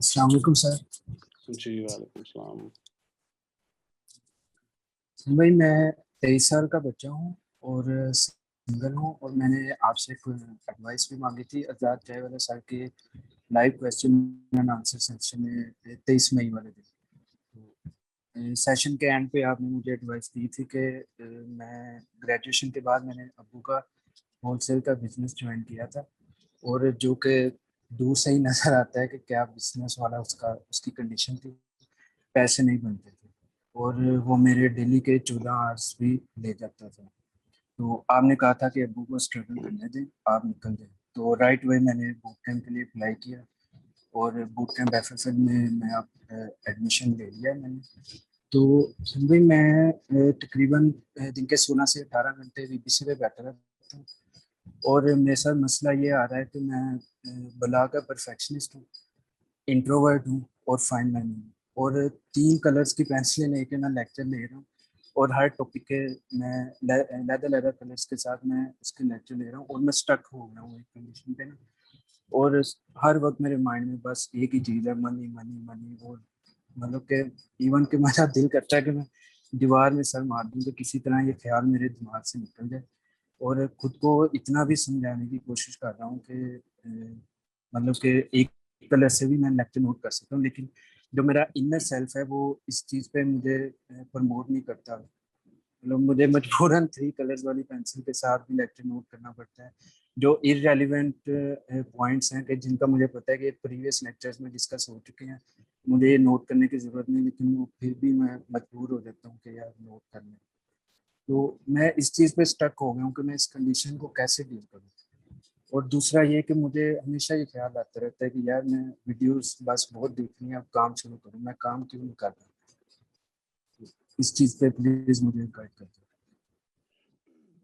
अस्सलाम वालेकुम सर। जी वालेकुम सलाम। भाई मैं 23 साल का बच्चा हूँ और सिंगल हूँ और मैंने आपसे कुछ एडवाइस भी मांगी थी आज़ाद चाय वाले सर के live question and answer session में 23 मई वाले दिन। सेशन के एंड पे आपने मुझे एडवाइस दी थी कि मैं ग्रेजुएशन के बाद मैंने अब्बू का होलसेल का बिजनेस ज्वाइन किया था और जो कि दूर से ही नज़र आता है कि क्या बिजनेस वाला उसका उसकी कंडीशन थी, पैसे नहीं बनते थे और वो मेरे डेली के 14 आवर्स भी ले जाता था। तो आपने कहा था कि अब्बू को स्ट्रगल करने दें, आप निकल जाए। तो राइट वे मैंने बूट कैंप के लिए अप्लाई किया और बूट कैंप एफएफएल में मैं अब एडमिशन ले लिया मैंने। तो भाई मैं तकरीबन दिन के 16 से 18 घंटे बीबीसी पे बैठा रहता हूँ और मेरे साथ मसला ये आ रहा है कि मैं बला का परफेक्शनिस्ट हूँ, इंट्रोवर्ट हूँ और फाइन लाइन हूँ और 3 कलर्स की पेंसिलें लेके मैं लेक्चर ले रहा हूँ और हर टॉपिक के मैं लेदर लेदर कलर्स के साथ मैं उसके लेक्चर ले रहा हूँ और मैं स्टक हो गया हूँ एक कंडीशन पे ना। और हर वक्त मेरे माइंड में बस एक ही चीज़ है, मनी मनी मनी। और मतलब कि इवन कि मेरा दिल करता है कि मैं दीवार में सर मार दूँ तो किसी तरह ये ख्याल मेरे दिमाग से निकल जाए। और खुद को इतना भी समझाने की कोशिश कर रहा हूँ कि मतलब कि एक कलर से भी मैं लेक्चर नोट कर सकता हूँ, लेकिन जो मेरा इनर सेल्फ है वो इस चीज़ पे मुझे प्रमोट नहीं करता। मतलब मुझे मजबूरन 3 कलर्स वाली पेंसिल के साथ भी लेक्चर नोट करना पड़ता है, जो इररेलेवेंट पॉइंट्स हैं कि जिनका मुझे पता है कि प्रीवियस लेक्चर्स में डिस्कस हो चुके हैं, मुझे ये नोट करने की ज़रूरत नहीं, लेकिन वो फिर भी मैं मजबूर हो जाता हूँ कि यार नोट करने। तो मैं इस चीज़ पे स्टक हो गया हूँ कि मैं इस कंडीशन को कैसे डील करूँ। और दूसरा ये कि मुझे हमेशा ये ख्याल आता रहता है कि यार मैं वीडियोस बस बहुत देखनी है, अब काम शुरू करूँ, मैं काम क्यों नहीं कर रहा। इस चीज़ पे प्लीज़ मुझे गाइड कर दो।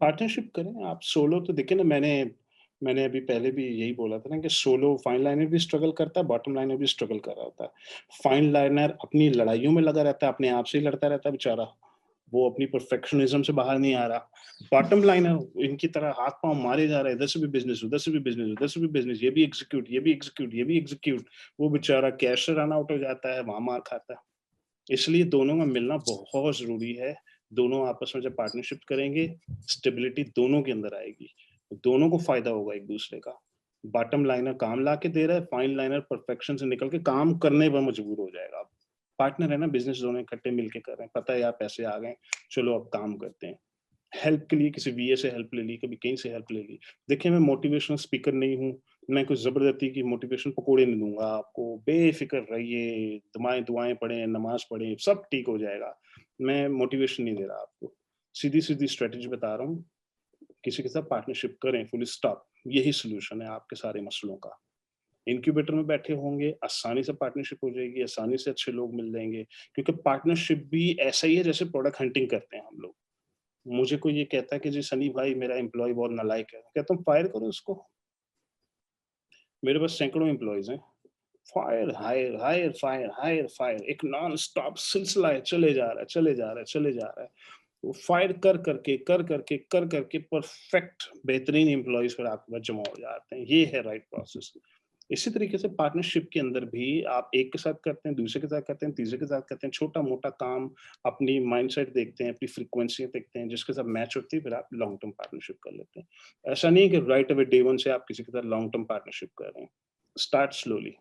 पार्टनरशिप करें आप। सोलो तो देखिए ना, मैंने अभी पहले भी यही बोला था ना कि सोलो फाइन लाइनर भी स्ट्रगल करता है, बॉटम लाइनर भी स्ट्रगल कर रहा होता है। फाइन लाइनर अपनी लड़ाइयों में लगा रहता है, अपने आप से ही लड़ता रहता है बेचारा। वो अपनी परफेक्शनिज़्म से बाहर नहीं आ रहा। बॉटम लाइनर इनकी तरह हाथ-पाँव मारे जा रहा है, इधर से भी बिज़नेस, उधर से भी बिज़नेस, उधर से भी बिज़नेस, ये भी एग्ज़ीक्यूट, ये भी एग्ज़ीक्यूट, ये भी एग्ज़ीक्यूट। वो बेचारा कैश से रन आउट हो जाता है, वहाँ मार खाता है। इसलिए दोनों का मिलना बहुत ज़रूरी है। दोनों आपस में जब पार्टनरशिप करेंगे, स्टेबिलिटी दोनों के अंदर आएगी। दोनों को फ़ायदा होगा एक-दूसरे का। बॉटम लाइनर काम ला के दे रहा है, फाइन लाइनर परफेक्शन से निकल के काम करने पर मजबूर हो जाएगा। पार्टनर है ना, बिज़नेस दोनों इकट्ठे मिलके कर रहे हैं। पता है यार पैसे आ गए, चलो अब काम करते हैं। हेल्प के लिए किसी वीए से हेल्प ले ली, कभी कहीं से हेल्प ले ली। देखिए मैं मोटिवेशनल स्पीकर नहीं हूँ, मैं कुछ ज़बरदस्ती की मोटिवेशन पकोड़े नहीं दूँगा आपको, बेफ़िक्र रहिए, दुआएँ पढ़ें, नमाज़ पढ़ें, सब ठीक हो जाएगा। मैं मोटिवेशन नहीं दे रहा आपको, सीधी-सीधी स्ट्रैटेजी बता रहा हूँ, किसी के साथ पार्टनरशिप करें, फुल स्टॉप, यही सॉल्यूशन है आपके सारे मसलों का। इंक्यूबेटर में बैठे होंगे, आसानी से पार्टनरशिप हो जाएगी, आसानी से अच्छे लोग मिल जाएँगे, क्योंकि पार्टनरशिप भी ऐसा ही है जैसे प्रोडक्ट हंटिंग करते हैं हम लोग। मुझे कोई ये कहता है कि जी सनी भाई मेरा एम्प्लॉयी बहुत नालायक है। कहता हूँ फायर करो उसको। मेरे पास सैकड़ों एम्प्लॉइज़ हैं। Fire, hire, hire, fire, hire, fire, एक नॉन स्टॉप सिलसिला है, चले जा रहा है, चले जा रहा है, चले जा रहा है। वो फायर कर करके परफेक्ट बेहतरीन एम्प्लॉइज़ फिर आपके पास जमा हो जाते हैं। ये है राइट प्रोसेस। इसी तरीके से पार्टनरशिप के अंदर भी आप एक के साथ करते हैं, दूसरे के साथ करते हैं, तीसरे के साथ करते हैं, छोटा-मोटा काम, अपनी माइंडसेट देखते हैं, अपनी फ्रीक्वेंसी देखते हैं, जिसके साथ मैच होती है, फिर आप लॉन्ग टर्म पार्टनरशिप कर लेते हैं। ऐसा नहीं है कि राइट अवे डे 1 से आप किसी के साथ लॉन्ग टर्म पार्टनरशिप कर रहे हैं। Start slowly.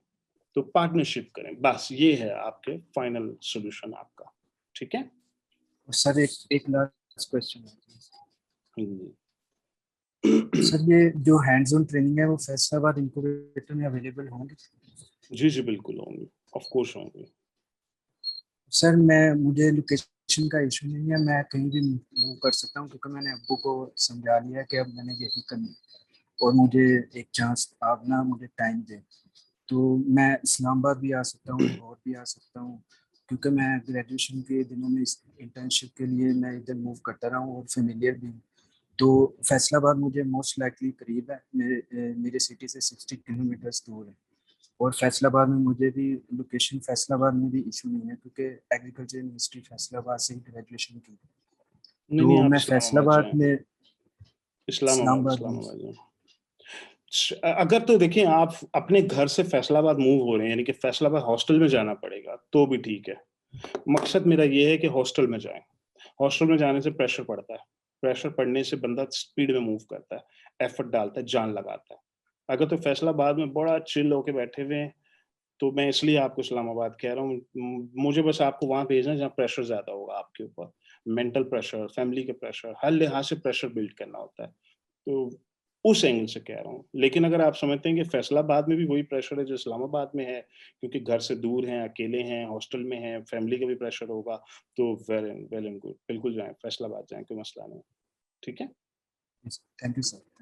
तो पार्टनरशिप करें, बस ये है आपके फाइनल सॉल्यूशन आपका। ठीक है? और सर एक एक लास्ट क्वेश्चन है हुँ। सर, ये जो हैंड्स ऑन ट्रेनिंग है वो फैसलाबाद इंक्यूबेटर में अवेलेबल होंगे? जी, जी, बिल्कुल होंगे। ऑफ़ कोर्स होंगे। सर मैं मुझे लोकेशन का इशू नहीं है, मैं कहीं भी मूव कर सकता हूँ क्योंकि मैंने अब्बू को समझा लिया है कि अब मैंने यही करना है और मुझे एक चांस आप ना मुझे टाइम दें। तो मैं इस्लामाबाद भी आ सकता हूँ, लाहौर भी आ सकता हूँ, क्योंकि मैं ग्रेजुएशन के दिनों में इस इंटर्नशिप के लिए मैं इधर मूव करता रहा हूँ और फेमिलियर भी हूँ। तो फैसलाबाद मुझे मोस्ट लाइकली करीब है, मेरे सिटी से 60 किलोमीटर्स दूर है। और फैसलाबाद में मुझे भी लोकेशन फैसलाबाद में भी इशू नहीं है क्योंकि एग्रीकल्चर यूनिवर्सिटी फैसलाबाद से ही ग्रेजुएशन की। नहीं, नहीं, तो आप मैं इस्लामाबाद फैसलाबाद जाएँ। में इस्लामाबाद, इस्लामाबाद में। इस्लामाबाद जाएँ। अगर तो देखिए आप अपने घर से फैसलाबाद मूव हो रहे हैं, यानी कि फैसलाबाद हॉस्टल में जाना पड़ेगा, तो भी ठीक है। मकसद मेरा ये है कि हॉस्टल में जाएँ। हॉस्टल में जाने से प्रेशर पड़ता है। प्रेशर पड़ने से बंदा स्पीड में मूव करता है, एफर्ट डालता है, जान लगाता है। अगर तो फैसलाबाद में बड़ा चिल होके बैठे हुए हैं, तो मैं इसलिए आपको इस्लामाबाद कह रहा हूँ। मुझे बस आपको वहाँ भेजना है जहाँ प्रेशर ज़्यादा होगा आपके ऊपर। मेंटल प्रेशर, फैमिली के प्रेशर, हर लिहाज से प्रेशर बिल्ड करना होता है। तो उस एंगल से कह रहा हूँ। लेकिन अगर आप समझते हैं कि फैसलाबाद में भी वही प्रेशर है जो इस्लामाबाद में है, क्योंकि घर से दूर हैं, अकेले हैं, हॉस्टल में हैं, फैमिली का भी प्रेशर होगा, तो वेल एंड गुड। बिल्कुल जाएँ, फैसलाबाद जाएँ, कोई मसला नहीं। ठीक है? Thank you sir.